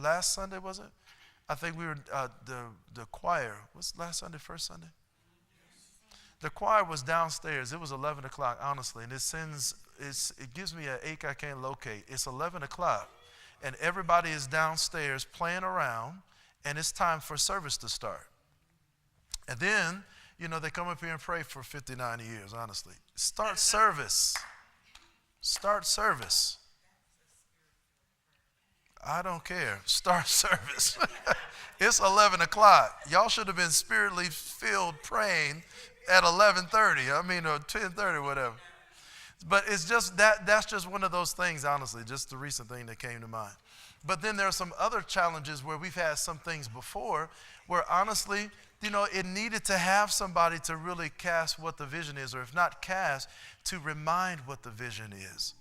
last Sunday, was it? I think we were, the choir, was last Sunday, first Sunday? The choir was downstairs. It was 11 o'clock, honestly, and it gives me an ache I can't locate. It's 11 o'clock, and everybody is downstairs playing around, and it's time for service to start. And then, they come up here and pray for 59 years, honestly. Start service. Start service. I don't care. Start service. It's 11 o'clock. Y'all should have been spiritually filled praying at 11:30. Or 10:30, whatever. But it's just that's just one of those things, honestly, just the recent thing that came to mind. But then there are some other challenges where we've had some things before where honestly, it needed to have somebody to really cast what the vision is, or if not cast, to remind what the vision is.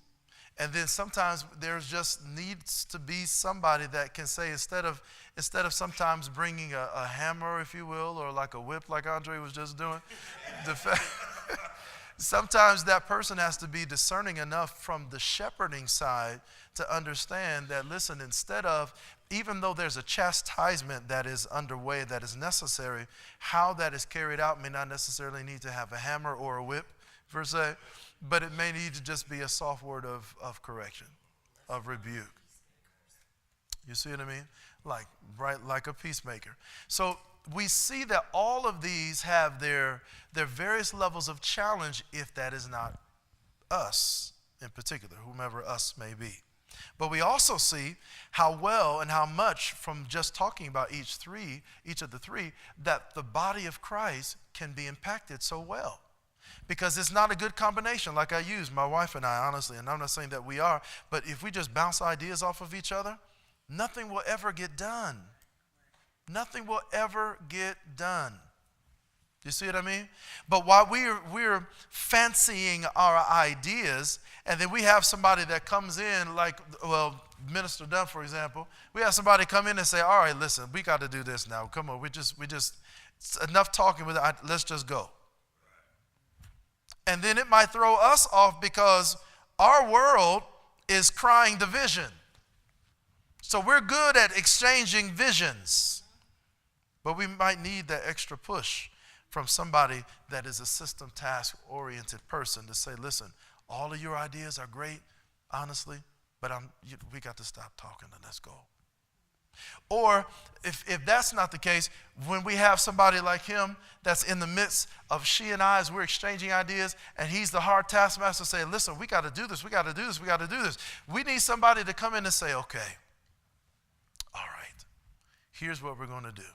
And then sometimes there's just needs to be somebody that can say, instead of sometimes bringing a hammer, if you will, or like a whip like Andre was just doing, sometimes that person has to be discerning enough from the shepherding side to understand that, listen, instead of, even though there's a chastisement that is underway that is necessary, how that is carried out may not necessarily need to have a hammer or a whip, per se, but it may need to just be a soft word of correction, of rebuke. You see what I mean? Like a peacemaker. So we see that all of these have their various levels of challenge, if that is not us in particular, whomever us may be. But we also see how well and how much, from just talking about each of the three, that the body of Christ can be impacted so well. Because it's not a good combination like I use, my wife and I, honestly, and I'm not saying that we are, but if we just bounce ideas off of each other, nothing will ever get done. Nothing will ever get done. You see what I mean? But while we're fancying our ideas, and then we have somebody that comes in, like, Minister Dunn, for example, we have somebody come in and say, all right, listen, we got to do this now. Come on, we just it's enough talking with it. Let's just go. And then it might throw us off because our world is crying division. So we're good at exchanging visions, but we might need that extra push from somebody that is a system task oriented person to say, listen, all of your ideas are great, honestly, but we got to stop talking and let's go. Or if that's not the case, when we have somebody like him that's in the midst of she and I, as we're exchanging ideas, and he's the hard taskmaster, saying, listen, we got to do this, we got to do this, we got to do this. We need somebody to come in and say, okay, all right, here's what we're going to do.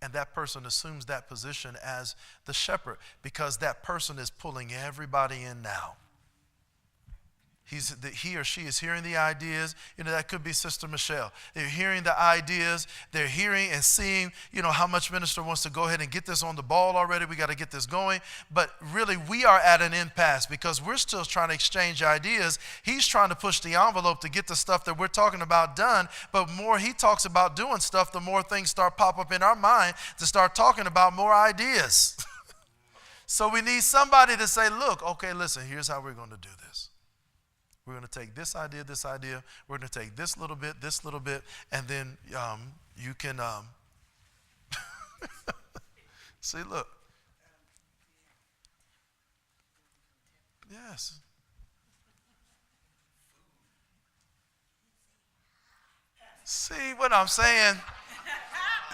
And that person assumes that position as the shepherd, because that person is pulling everybody in now. He or she is hearing the ideas. That could be Sister Michelle. They're hearing the ideas. They're hearing and seeing, how much minister wants to go ahead and get this on the ball already. We got to get this going. But really, we are at an impasse because we're still trying to exchange ideas. He's trying to push the envelope to get the stuff that we're talking about done. But more he talks about doing stuff, the more things start pop up in our mind to start talking about more ideas. So we need somebody to say, look, okay, listen, here's how we're going to do this. We're going to take this idea, we're going to take this little bit, and then you can see, look. Yes. See what I'm saying?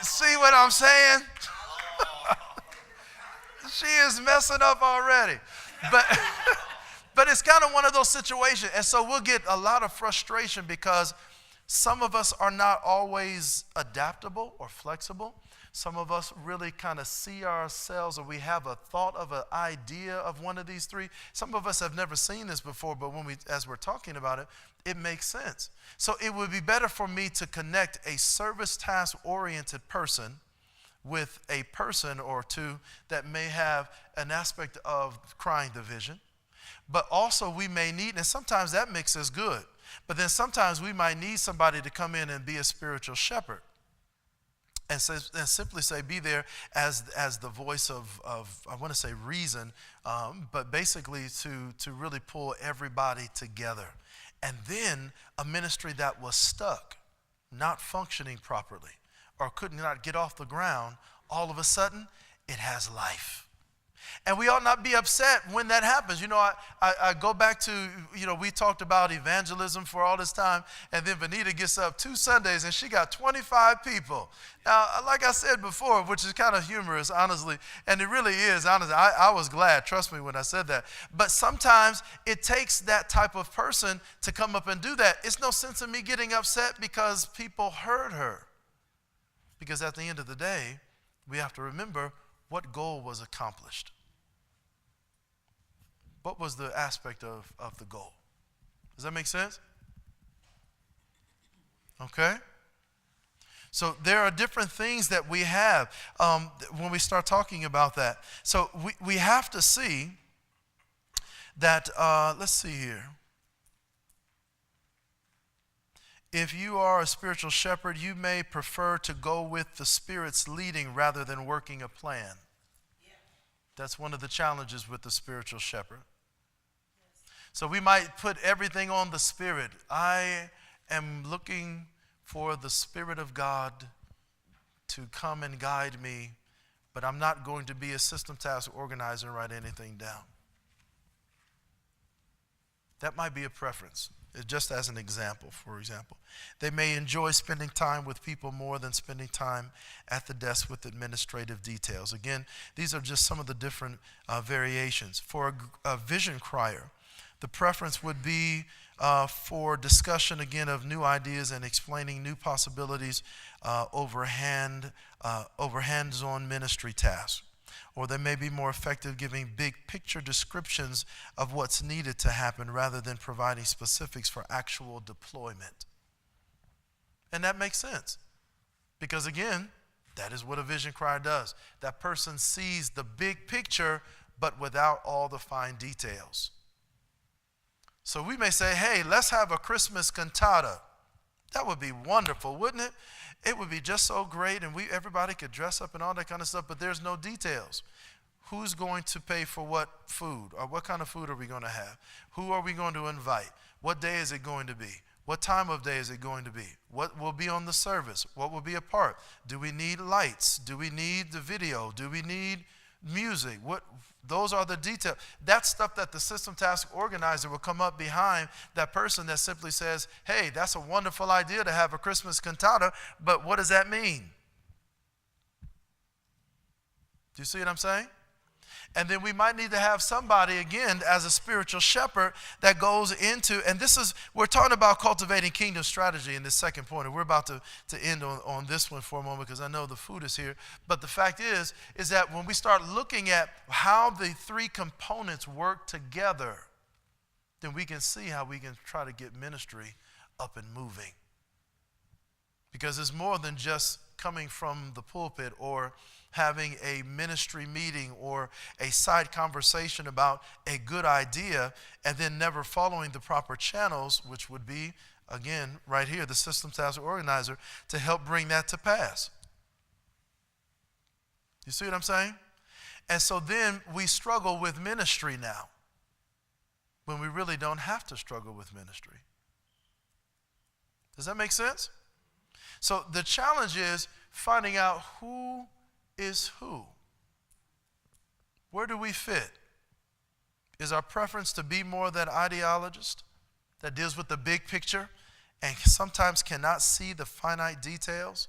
See what I'm saying? She is messing up already. But it's kind of one of those situations. And so we'll get a lot of frustration because some of us are not always adaptable or flexible. Some of us really kind of see ourselves, or we have a thought of an idea of one of these three. Some of us have never seen this before, but as we're talking about it, it makes sense. So it would be better for me to connect a service task-oriented person with a person or two that may have an aspect of crying division. But also we may need, and sometimes that mix is good, but then sometimes we might need somebody to come in and be a spiritual shepherd and simply say, be there as the voice of I want to say reason, but basically to really pull everybody together. And then a ministry that was stuck not functioning properly or could not get off the ground, all of a sudden it has life. And we ought not be upset when that happens. You know, I go back to, we talked about evangelism for all this time, and then Vanita gets up 2 Sundays and she got 25 people. Now, like I said before, which is kind of humorous, honestly, and it really is, honestly, I was glad, trust me when I said that. But sometimes it takes that type of person to come up and do that. It's no sense in me getting upset because people heard her. Because at the end of the day, we have to remember what goal was accomplished. What was the aspect of the goal? Does that make sense? Okay? So there are different things that we have when we start talking about that. So we have to see that, let's see here. If you are a spiritual shepherd, you may prefer to go with the Spirit's leading rather than working a plan. Yeah. That's one of the challenges with the spiritual shepherd. Yes. So we might put everything on the Spirit. I am looking for the Spirit of God to come and guide me, but I'm not going to be a system task organizer and write anything down. That might be a preference. Just as an example, for example. They may enjoy spending time with people more than spending time at the desk with administrative details. Again, these are just some of the different variations. For a vision crier, the preference would be for discussion, again, of new ideas and explaining new possibilities over hands-on ministry tasks. Or they may be more effective giving big picture descriptions of what's needed to happen rather than providing specifics for actual deployment. And that makes sense. Because again, that is what a vision crier does. That person sees the big picture, but without all the fine details. So we may say, hey, let's have a Christmas cantata. That would be wonderful, wouldn't it? It would be just so great, and everybody could dress up and all that kind of stuff, but there's no details. Who's going to pay for what food? Or what kind of food are we going to have? Who are we going to invite? What day is it going to be? What time of day is it going to be? What will be on the service? What will be a part? Do we need lights? Do we need the video? Do we need music? Those are the details. That's stuff that the system task organizer will come up behind that person that simply says, hey, that's a wonderful idea to have a Christmas cantata, but what does that mean? Do you see what I'm saying? And then we might need to have somebody, again, as a spiritual shepherd that goes into, and we're talking about cultivating kingdom strategy in this second point, and we're about to end on this one for a moment because I know the food is here. But the fact is that when we start looking at how the three components work together, then we can see how we can try to get ministry up and moving. Because it's more than just coming from the pulpit or having a ministry meeting or a side conversation about a good idea and then never following the proper channels, which would be, again, right here, the system task organizer, to help bring that to pass. You see what I'm saying? And so then we struggle with ministry now when we really don't have to struggle with ministry. Does that make sense? So the challenge is finding out who is who. Where do we fit? Is our preference to be more that ideologist that deals with the big picture and sometimes cannot see the finite details?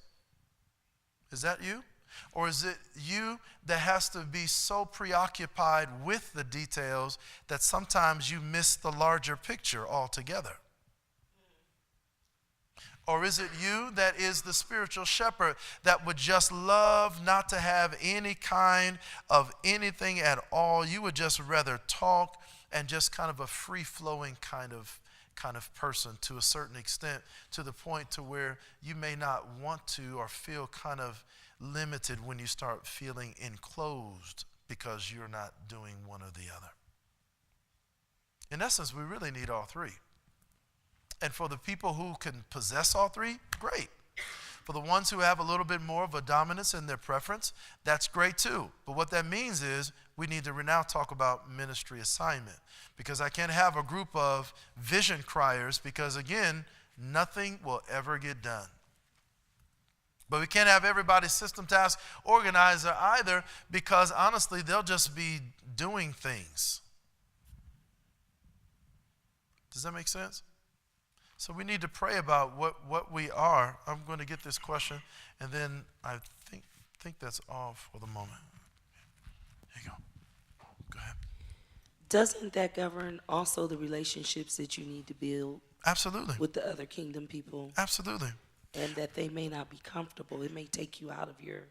Is that you? Or is it you that has to be so preoccupied with the details that sometimes you miss the larger picture altogether? Or is it you that is the spiritual shepherd that would just love not to have any kind of anything at all? You would just rather talk and just kind of a free-flowing kind of person to a certain extent, to the point to where you may not want to or feel kind of limited when you start feeling enclosed because you're not doing one or the other. In essence, we really need all three. And for the people who can possess all three, great. For the ones who have a little bit more of a dominance in their preference, that's great too. But what that means is we need to now talk about ministry assignment, because I can't have a group of vision criers because, again, nothing will ever get done. But we can't have everybody system task organizer either, because honestly, they'll just be doing things. Does that make sense? So we need to pray about what we are. I'm going to get this question, and then I think that's all for the moment. Here you go. Go ahead. Doesn't that govern also the relationships that you need to build Absolutely. with the other kingdom people? Absolutely. And that they may not be comfortable. It may take you out of your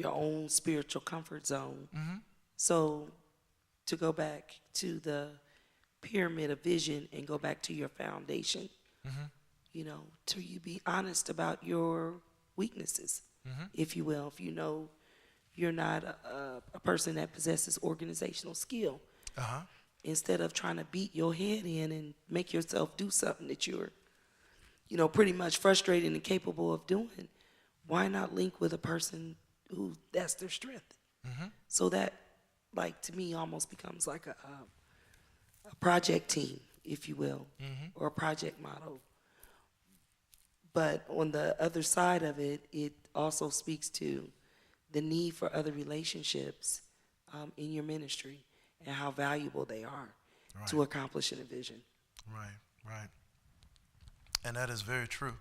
own spiritual comfort zone. Mm-hmm. So to go back to the pyramid of vision and go back to your foundation, Mm-hmm. to you be honest about your weaknesses, Mm-hmm. if you will. If you know you're not a person that possesses organizational skill, Uh-huh. instead of trying to beat your head in and make yourself do something that you're pretty much frustrated and capable of doing, why not link with a person who that's their strength? Mm-hmm. So that, like, to me, almost becomes like a project team, if you will, Mm-hmm. or a project model. But on the other side of it, it also speaks to the need for other relationships in your ministry and how valuable they are to accomplishing a vision. Right. And that is very true.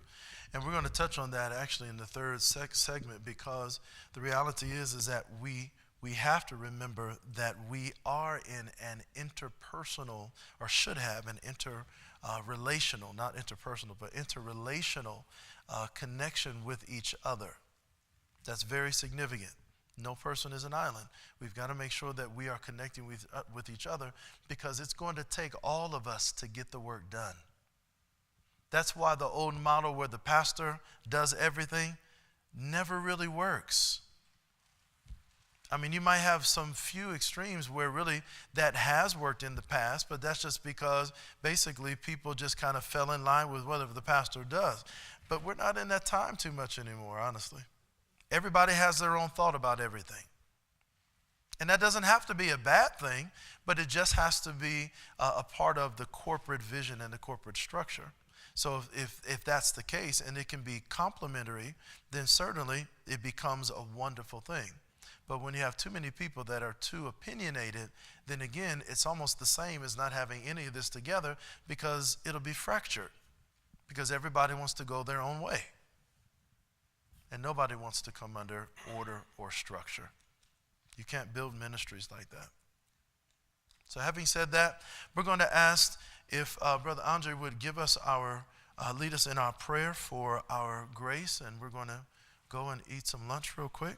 And we're going to touch on that actually in the third segment, because the reality is that we have to remember that we are in an interpersonal, or should have an interrelational, not interpersonal, but interrelational connection with each other. That's very significant. No person is an island. We've got to make sure that we are connecting with each other, because it's going to take all of us to get the work done. That's why the old model where the pastor does everything never really works. I mean, you might have some few extremes where really that has worked in the past, but that's just because basically people just kind of fell in line with whatever the pastor does. But we're not in that time too much anymore, honestly. Everybody has their own thought about everything. And that doesn't have to be a bad thing, but it just has to be a part of the corporate vision and the corporate structure. So if that's the case, and it can be complementary, then certainly it becomes a wonderful thing. But when you have too many people that are too opinionated, then again, it's almost the same as not having any of this together, because it'll be fractured, because everybody wants to go their own way. And nobody wants to come under order or structure. You can't build ministries like that. So having said that, we're going to ask if Brother Andre would give us lead us in our prayer for our grace, and we're going to go and eat some lunch real quick.